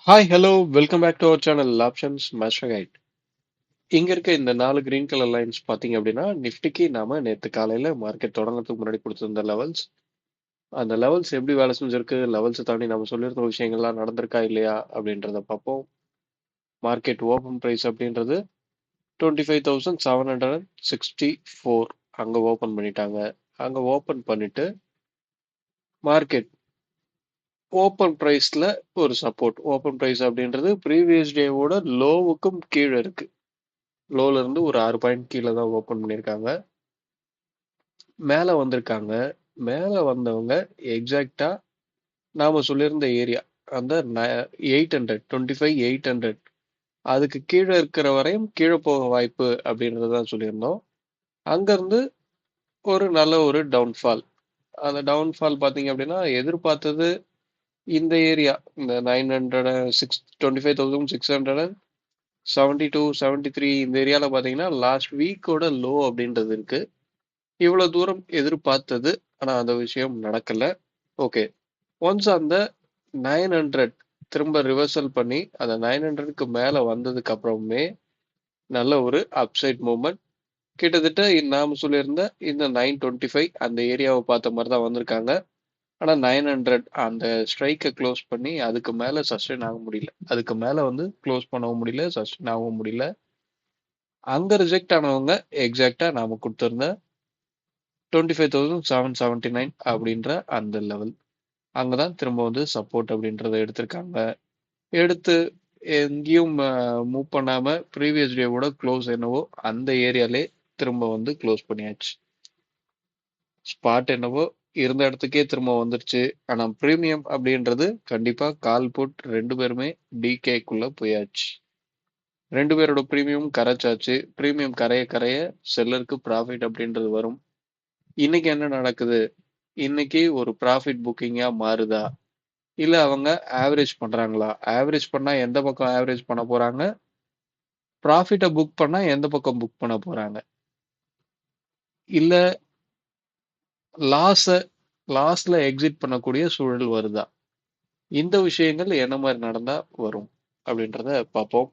Hi hello welcome back to our channel options master guide. இங்க இருக்க இந்த 4 green colour lines பாத்தீங்க அப்படின்னா நிஃப்டிக்கு நாம நேத்து காலையில மார்க்கெட் தொடங்குறதுக்கு முன்னாடி கொடுத்திருந்த லெவல்ஸ். அந்த லெவல்ஸ் எப்படி வேலை செஞ்சிருக்கு, லெவல்ஸை தாண்டி நம்ம சொல்லியிருந்த விஷயங்கள்லாம் நடந்திருக்கா இல்லையா அப்படின்றத பார்ப்போம். மார்க்கெட் ஓப்பன் பிரைஸ் அப்படின்றது 25,764 அங்க ஓபன் பண்ணிட்டாங்க. அங்க ஓபன் பண்ணிட்டு மார்க்கெட் ஓப்பன் பிரைஸ்ல ஒரு சப்போர்ட். ஓப்பன் பிரைஸ் அப்படின்றது ப்ரீவியஸ் டேவோட லோவுக்கும் கீழே இருக்கு. லோல இருந்து ஒரு 6 பாயிண்ட் கீழே தான் ஓபன் பண்ணியிருக்காங்க. மேல வந்திருக்காங்க. மேல வந்தவங்க எக்ஸாக்டா நாம சொல்லியிருந்த ஏரியா அந்த 800 25,800 அதுக்கு கீழே இருக்கிற வரையும் கீழே போக வாய்ப்பு அப்படின்றதான் சொல்லியிருந்தோம். அங்கிருந்து ஒரு நல்ல ஒரு டவுன்ஃபால். அந்த டவுன்ஃபால் பாத்தீங்க அப்படின்னா எதிர்பார்த்தது இந்த ஏரியா, இந்த 25,672 73 இந்த ஏரியால பாத்தீங்கன்னா லாஸ்ட் வீக்கோட லோ அப்படின்றது இருக்கு. இவ்வளவு தூரம் எதிர்பார்த்தது, ஆனா அந்த விஷயம் நடக்கல. ஓகே, ஒன்ஸ் அந்த 900 திரும்ப ரிவர்சல் பண்ணி அந்த 900க்கு மேல வந்ததுக்கு அப்புறமே நல்ல ஒரு அப்சைட் மூவ்மெண்ட். கிட்டத்தட்ட நாம சொல்லியிருந்த இந்த 925 அந்த ஏரியாவை பார்த்த மாதிரி தான் வந்திருக்காங்க. ஆனா 900 அந்த ஸ்ட்ரைக்கை க்ளோஸ் பண்ணி அதுக்கு மேல சஸ்டெயின் ஆக முடியல. அதுக்கு மேல வந்து க்ளோஸ் பண்ணவும் முடியல, சஸ்டெயின் ஆகவும் முடியல. அங்க ரிஜெக்ட் ஆனவங்க எக்ஸாக்டா நாம கொடுத்திருந்த 25,779 அப்படின்ற அந்த லெவல். அங்கதான் திரும்ப வந்து சப்போர்ட் அப்படின்றத எடுத்திருக்காங்க. எடுத்து எங்கேயும் மூவ் பண்ணாம ப்ரீவியஸ் டேவோட க்ளோஸ் என்னவோ அந்த ஏரியாலே திரும்ப வந்து க்ளோஸ் பண்ணியாச்சு. ஸ்பாட் என்னவோ இருந்த இடத்துக்கே திரும்ப வந்துருச்சு. ஆனா பிரீமியம் அப்படின்றது கண்டிப்பா கால் புட் ரெண்டு பேருமே டிகேக்குள்ள போயாச்சு. ரெண்டு பேரோட பிரீமியம் கரைச்சாச்சு. பிரீமியம் கரைய கரைய செல்லருக்கு ப்ராஃபிட் அப்படின்றது வரும். இன்னைக்கு என்ன நடக்குது? இன்னைக்கு ஒரு ப்ராஃபிட் புக்கிங்கா மாறுதா, இல்ல அவங்க ஆவரேஜ் பண்றாங்களா? ஆவரேஜ் பண்ணா எந்த பக்கம் ஆவரேஜ் பண்ண போறாங்க, ப்ராஃபிட்ட புக் பண்ணா எந்த பக்கம் புக் பண்ண போறாங்க, இல்ல லாஸ லாஸ்ல எக்ஸிட் பண்ணக்கூடிய சூழல் வருதா? இந்த விஷயங்கள் என்ன மாதிரி நடந்தா வரும் அப்படின்றத பார்ப்போம்.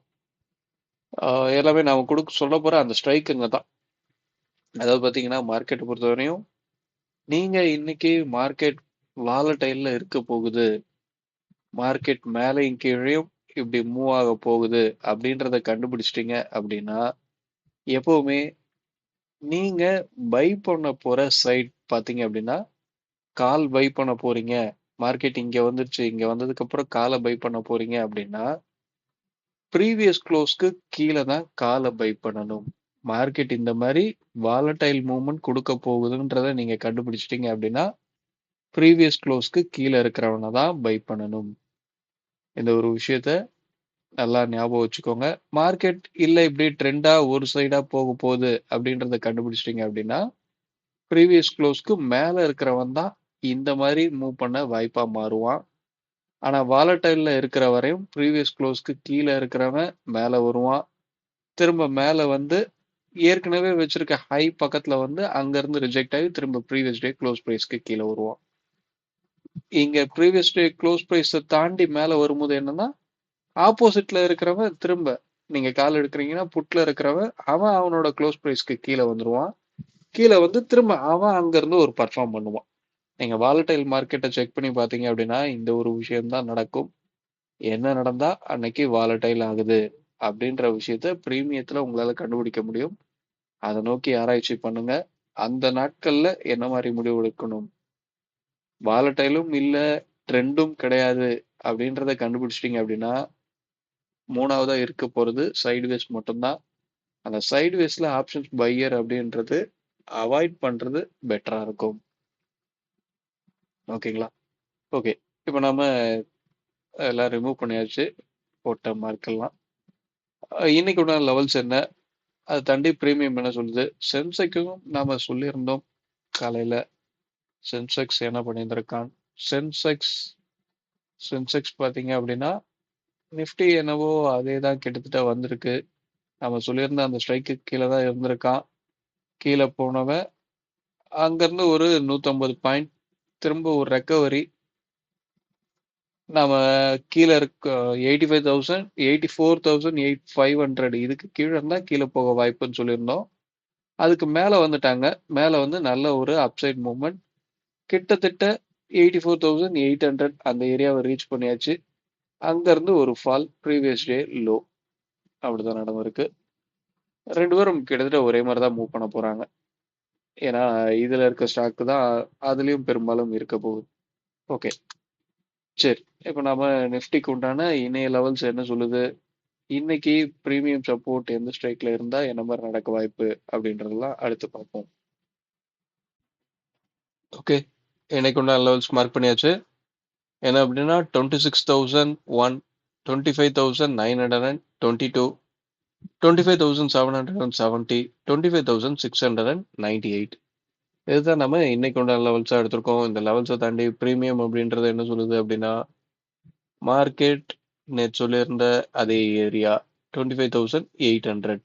எல்லாமே நாம சொல்ல போற அந்த ஸ்ட்ரைக்குங்க தான். அதாவது பாத்தீங்கன்னா மார்க்கெட்டை பொறுத்தவரையும் நீங்க இன்னைக்கு மார்க்கெட் வாலடைல்ல இருக்க போகுது, மார்க்கெட் மேலையும் கீழையும் இப்படி மூவ் ஆக போகுது அப்படின்றத கண்டுபிடிச்சிட்டீங்க அப்படின்னா எப்பவுமே நீங்க பை பண்ண போற சைட் பாத்தீங்க அப்படின்னா கால் பை பண்ண போறீங்க. மார்க்கெட் இங்க வந்துருச்சு, இங்க வந்ததுக்கு அப்புறம் காலை பை பண்ண போறீங்க அப்படின்னா ப்ரீவியஸ் க்ளோஸ்க்கு கீழே தான் காலை பை பண்ணணும். மார்க்கெட் இந்த மாதிரி வாலடைல் மூவ்மெண்ட் கொடுக்க போகுதுன்றத நீங்க கண்டுபிடிச்சிட்டீங்க அப்படின்னா ப்ரீவியஸ் க்ளோஸ்க்கு கீழே இருக்கிறவன தான் பை பண்ணணும். இந்த ஒரு விஷயத்த நல்லா ஞாபகம் வச்சுக்கோங்க. மார்க்கெட் இல்ல இப்படி ட்ரெண்டா ஒரு சைடா போக போகுது அப்படின்றத கண்டுபிடிச்சிட்டீங்க அப்படின்னா ப்ரீவியஸ் க்ளோஸ்க்கு மேல இருக்கிறவன் தான் இந்த மாதிரி மூவ் பண்ண வாய்ப்பா மாறுவான். ஆனா வாலடைல்ல இருக்கிற வரையும் ப்ரீவியஸ் க்ளோஸ்க்கு கீழே இருக்கிறவன் மேல வருவான். திரும்ப மேல வந்து ஏற்கனவே வச்சிருக்க ஹை பக்கத்துல வந்து அங்க இருந்து ரிஜெக்ட் ஆகி திரும்ப ப்ரீவியஸ் டே க்ளோஸ் பிரைஸ்க்கு கீழே வருவான். இங்க ப்ரீவியஸ் டே க்ளோஸ் பிரைஸை தாண்டி மேல வரும்போது என்னன்னா ஆப்போசிட்ல இருக்கிறவன் திரும்ப, நீங்க கால் எடுக்கிறீங்கன்னா புட்ல இருக்கிறவன் அவன் அவனோட க்ளோஸ் பிரைஸ்க்கு கீழே வந்துருவான். கீழே வந்து திரும்ப அவன் அங்க இருந்து ஒரு பர்ஃபார்ம் பண்ணுவான். நீங்க வாலடைல் மார்க்கெட்டை செக் பண்ணி பாத்தீங்க அப்படின்னா இந்த ஒரு விஷயம் தான் நடக்கும். என்ன நடந்தா அன்னைக்கு வாலடைல் ஆகுது அப்படின்ற விஷயத்த பிரீமியத்துல உங்களால கண்டுபிடிக்க முடியும். அதை நோக்கி ஆராய்ச்சி பண்ணுங்க. அந்த நாட்கள்ல என்ன மாதிரி முடிவு எடுக்கணும், வாலடைலும் இல்ல ட்ரெண்டும் கிடையாது அப்படின்றத கண்டுபிடிச்சிட்டீங்க அப்படின்னா மூணாவதா இருக்க போறது சைடுவேஸ் மட்டும்தான். அந்த சைடுவேஸ்ல ஆப்ஷன்ஸ் பையர் அப்படின்றது அவாய்ட் பண்றது பெட்டரா இருக்கும். ஓகேங்களா? ஓகே, இப்போ நாம எல்லாம் ரிமூவ் பண்ணியாச்சு போட்ட மார்க்கெல்லாம். இன்னைக்கு உண்டான லெவல்ஸ் என்ன, அதை தாண்டி பிரீமியம் என்ன சொல்லுது, சென்செக்ஸும் நாம சொல்லியிருந்தோம் காலையில. சென்செக்ஸ் என்ன பண்ணியிருந்திருக்கான், சென்செக்ஸ் சென்செக்ஸ் பாத்தீங்க அப்படின்னா நிஃப்டி என்னவோ அதே தான் கிட்டத்தட்ட வந்திருக்கு. நம்ம சொல்லியிருந்த அந்த ஸ்ட்ரைக்கு கீழே தான் இருந்திருக்கான். கீழே போனவன் அங்கிருந்து ஒரு 150 பாயிண்ட் திரும்ப ஒரு ரெக்கவரி. நாம கீழே இருக்க 85,000 84,500 இதுக்கு கீழே இருந்தா கீழே போக வாய்ப்புன்னு சொல்லியிருந்தோம். அதுக்கு மேல வந்துட்டாங்க. மேல வந்து நல்ல ஒரு அப்சைட் மூவ்மெண்ட். கிட்டத்தட்ட 84,800 அந்த ஏரியாவை ரீச் பண்ணியாச்சு. அங்க இருந்து ஒரு ஃபால், ப்ரீவியஸ் டே லோ. அப்படிதான் நடந்திருக்கு. 2 பேரும் கிட்டத்தட்ட ஒரே மாதிரி தான் மூவ் பண்ண போறாங்க. ஏன்னா இதுல இருக்க ஸ்டாக் தான் அதுலயும் பெரும்பாலும் இருக்க போகுது. ஓகே, சரி. இப்ப நாம நிஃப்டிக்கு உண்டான இணைய லெவல்ஸ் என்ன சொல்லுது? இன்னைக்கு பிரீமியம் சப்போர்ட் எந்த ஸ்ட்ரைக்ல இருந்தா என்ன மாதிரி நடக்க வாய்ப்பு அப்படின்றதெல்லாம் அடுத்து பார்ப்போம். ஓகே, இன்னைக்கு உண்டான லெவல்ஸ் மார்க் பண்ணியாச்சு. என்ன அப்படின்னா 26,001, 25,922, 25,770, 25,698. இதுதான் நம்ம இன்னைக்கு உண்டான லெவல்ஸா எடுத்திருக்கோம். இந்த லெவல்ஸை தாண்டி பிரீமியம் அப்படின்றது என்ன சொல்லுது அப்படின்னா, மார்க்கெட் நேற்று சொல்லியிருந்த அதே ஏரியா 25,800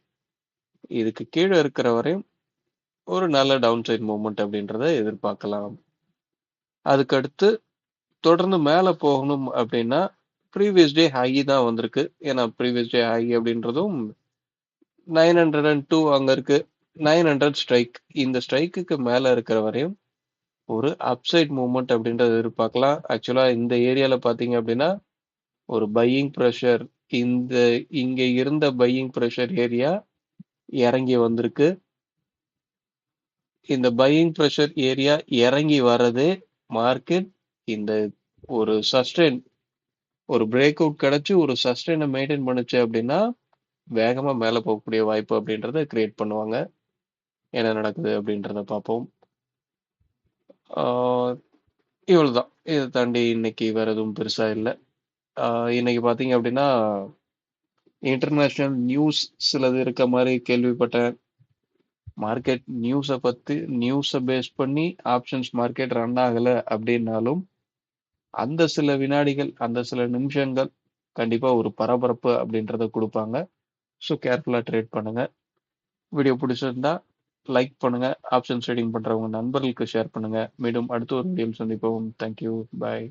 இதுக்கு கீழே இருக்கிற வரையும் ஒரு நல்ல டவுன் சைட் மூவ்மெண்ட் அப்படின்றத எதிர்பார்க்கலாம். அதுக்கடுத்து தொடர்ந்து மேலே போகணும் அப்படின்னா ப்ரீவியஸ் டே ஹை தான் வந்திருக்கு. ஏன்னா ப்ரீவியஸ் டே ஹை அப்படின்றதும் 902 அங்க இருக்கு. 900 ஸ்ட்ரைக். இந்த ஸ்ட்ரைக்குக்கு மேல இருக்கிற வரையும் ஒரு அப்சைட் மூவ்மெண்ட் அப்படின்றத எதிர்பார்க்கலாம். ஆக்சுவலா இந்த ஏரியால பாத்தீங்க அப்படின்னா ஒரு பையிங் ப்ரெஷர், இந்த இங்க இருந்த பையிங் ப்ரெஷர் ஏரியா இறங்கி வந்திருக்கு. இந்த பையிங் ப்ரெஷர் ஏரியா இறங்கி வர்றது மார்க்கெட் இந்த ஒரு சஸ்டெயின், ஒரு பிரேக் அவுட் கிடைச்சு ஒரு சஸ்டெயினை மெயின்டைன் பண்ணுச்சு அப்படின்னா வேகமா மேல போகக்கூடிய வாய்ப்பு அப்படின்றத கிரியேட் பண்ணுவாங்க. என்ன நடக்குது அப்படின்றத பார்ப்போம். ஆஹ் இவ்வளவுதான். இதை தாண்டி இன்னைக்கு வேற எதுவும் பெருசா இல்லை. இன்னைக்கு பாத்தீங்க அப்படின்னா இன்டர்நேஷனல் நியூஸ் சிலது இருக்க மாதிரி கேள்விப்பட்டேன். மார்க்கெட் நியூஸை பேஸ் பண்ணி ஆப்ஷன்ஸ் மார்க்கெட் ரன் ஆகல அப்படின்னாலும் அந்த சில வினாடிகள், அந்த சில நிமிஷங்கள் கண்டிப்பா ஒரு பரபரப்பு அப்படின்றத கொடுப்பாங்க. ஸோ கேர்ஃபுல்லா ட்ரேட் பண்ணுங்க. வீடியோ பிடிச்சிருந்தா லைக் பண்ணுங்க. ஆப்ஷன்ஸ் ட்ரேடிங் பண்றவங்க நண்பர்களுக்கு ஷேர் பண்ணுங்க. மீண்டும் அடுத்த ஒரு வீடியோவில் சந்திப்போம். தேங்க்யூ. பாய்.